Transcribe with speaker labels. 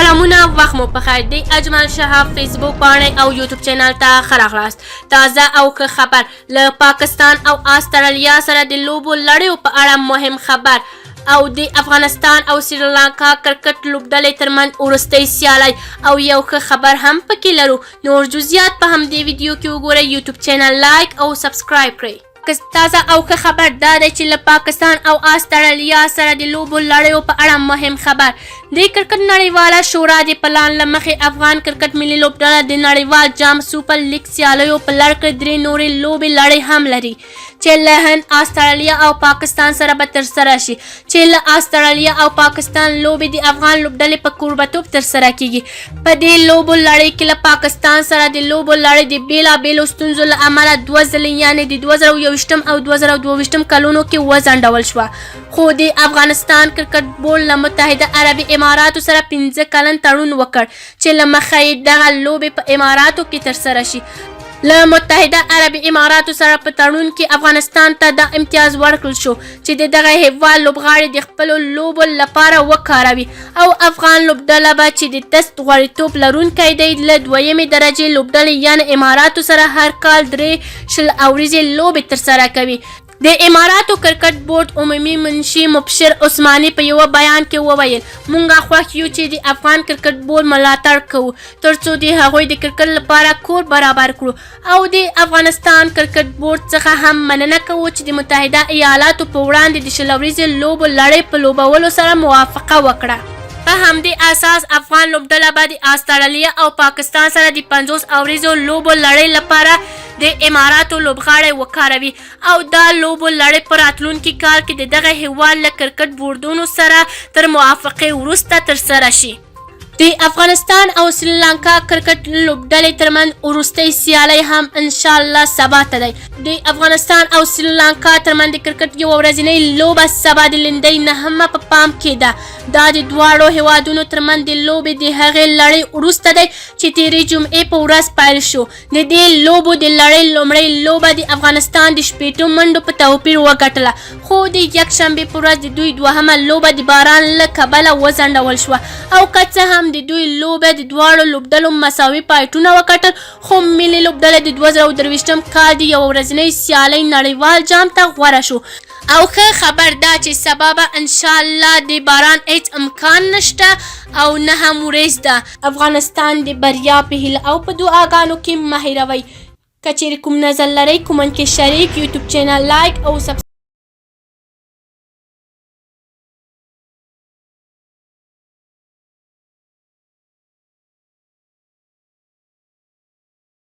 Speaker 1: سلامونه وخت مو پخیر دی اجمل شهاب فیسبوک باندې او یوټیوب چینل ته ښه راغلاست. تازه او ښه خبر له پاکستان او استرالیا سره د لوبو لړیو په اړه مهم خبر او د افغانستان او سریلانکا کرکټ لوبډلې ترمنځ وروستۍ سیالۍ او یو ښه خبر هم پکې لرو. نور جزئیات په همدې ویډیو کې وګورئ. یوټیوب چینل لایک او سبسکرایب کړئ. تازه او ښه خبر دا دی چې له پاکستان او استرالیا سره د لوبو لړیو په اړه مهم خبر. د کرکټ نړیواله شورا د پلان له مخې افغان کرکټ ملي لوبډله د نړیوال جام سوپر لیګ سیالیو په لړ کې درې نورې لوبې لړۍ هم لري چې له هند، استرالیا او پاکستان سره به ترسره شي. چې له استرالیا او پاکستان لوبې د افغان لوبډلې په کوربتوب ترسره کیږي. په دې لوبو لړۍ کې له پاکستان سره د لوبو لړۍ د بیلابیلو ستونزو له امله 2 ځلې یعنې د 2021 او 2022 کلونو کې وځنډول شوه. خو د افغانستان کرکټ بورډ له متحده عربي اماراتو سره 15 کلن تړون وکړ چې له مخې یې دغه لوبې په اماراتو کې ترسره شي. له متحده عربي اماراتو سره په تړون کې افغانستان ته دا امتیاز ورکړل شو چې د دغه هیواد لوبغاړي د خپلو لوبو لپاره وکاروي او افغان لوبډله به چې د ټسټ غړیتوب لرونکی دی له 2مې درجې لوبډلې یعنې اماراتو سره هر کال 3 اوريزې لوبې ترسره کوي. د اماراتو کرکټ بورډ عمومي منشي مبشر عثماني په یو بیان کې وویل مونږه خوښ یو چې د افغان کرکټ بورډ ملاتړ کوو ترڅو د هغوی د کرکټ لپاره کور برابر کړو او د افغانستان کرکټ بورډ څخه هم مننه کوو چې د متحده ایالاتو په وړاندې د 20 اوريزې لوبو لړۍ په لوبولو سره موافقه وکړه. په همدې اساس افغان لوبډله به د استرالیا او پاکستان سره د 50 اوريزو لوبو لړۍ لپاره د اماراتو لوبغاړي وکاروي او دا لوبو لړۍ په راتلونکي کال کې د دغه هیواد له کرکټ بورډونو سره تر موافقې وروسته ترسره شي. د افغانستان او سریلانکا کرکټ لوبډلې ترمنځ وروستۍ سیالۍ هم انشاءالله سبا ته دی. د افغانستان او سریلانکا ترمنځ د کرکټ یو ورځنۍ لوبه سبا د لندۍ 9 په پام کې ده. دا د دواړو هیوادونو ترمنځ د لوبې د هغې لړۍ وروسته دی چې تیرې جمعې په ورځ پیل شو. د دې لوبو د لړۍ لومړۍ لوبه د افغانستان د 18 منډو په توپیر وګټله خو د یکشنبې په ورځ د دوی 2مه لوبه د باران له کبله وځنډول شوه او که څه هم د دوی لوبه د دواړو لوبډلو مساوي پایټونه وکټل خو ملي لوبډله د 2023 کال د یو ورځنۍ سیالۍ نړیوال جام ته غوره شو. او ښه خبر دا چې سبا به انشاءالله د باران هیڅ امکان نشته او نه هم وریځ ده. افغانستان د بریا په هیله او په دعاګانو کې مه هیروئ. که چیرې کوم نظر لرئ کومنټ کې شریک، یوټیوب چینل لایک او سبسکرایب